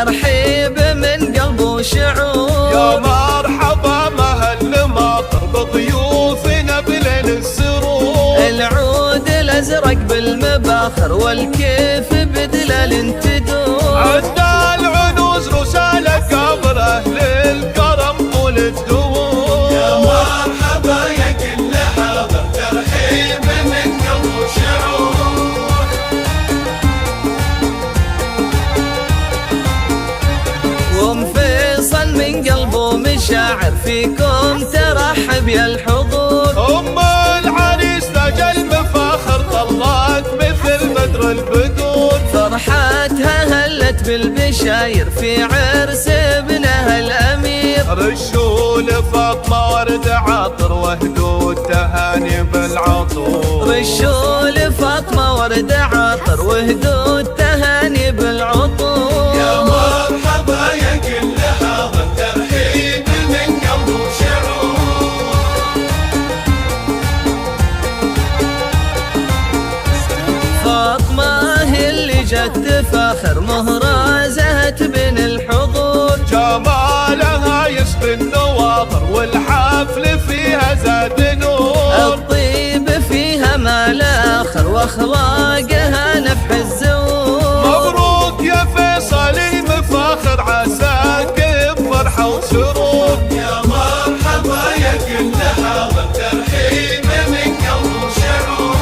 ترحيب من قلب وشعور. يا مرحبا مهل ماطر بضيوفنا بليل السرور. العود الازرق بالمباخر والكيف بدلال تدور. عدنا العنوز رسالة كبر اهل الكرم طول الدور. يا مرحبا يا كل حاضر ترحيب من قلب وشعور. ومفيصل من قلبه مشاعر فيكم ترحب يا الحضور. ام العريس تاج المفاخر طلعت مثل بدر البدور. فرحاتها هلت بالبشاير في عرس ابنها الامير. رشوا لفاطمة ورد عطر واهدوا التهاني بالعطور. رشوا لفاطمة ورد عطر واهدوا التهاني بالعطور. يا مرحبا يا كل حاضر ترحيب من قلب وشعور. فاطمة هي اللي جت تفاخر مهرة زهت بين الحضور. جمالها يسقي النواظر والحفل فيها زاد نور. الطيب فيها ما لا آخر واخلاقها نفح الزور. مبروك يا فيصل المفاخر عساك بفرحة وسرور. يا مرحبا يا كل حاضر ترحيب من قلب وشعور.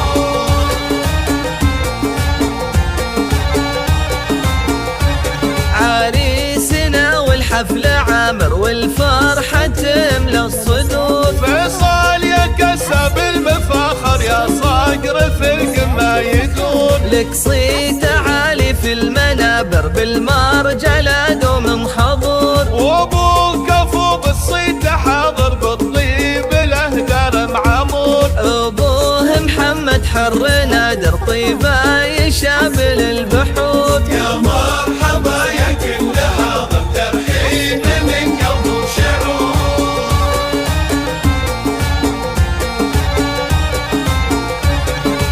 عريسنا والحفل عامر والفرحة تملى الصدور. فيصل يا كسب المفاخر يا صقر في القمة يدور. لك صيت عالي في المنابر بالمرجلة دوم حضور. وابوك فوق الصيت حاضر بالطيب الاهدار معمور. ابوه محمد حر نادر طيبه يشابل البحور. يا مرحبا يا كل حاضر ترحيب من قلب وشعور.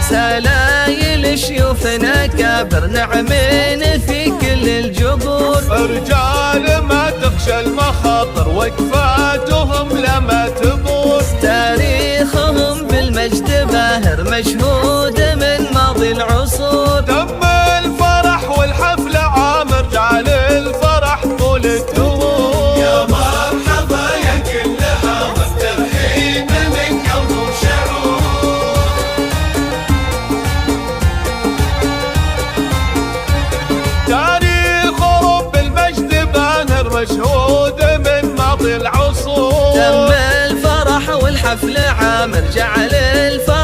سلايل شيوخنا كابر نعمين في كل الجبور. رجال ما تخشى المخاطر وقفاتهم لما تبور. تاريخهم بالمجد باهر مشهود من ماضي العصور. تم الفرح والحفل عامر جعل الفرح طول الدور. يا مرحبا يا كل حاضر ترحيب من قلب وشعور. تاريخهم بالمجد باهر مشهود من ماضي العصور. تم الفرح والحفل عامر جعل الفرح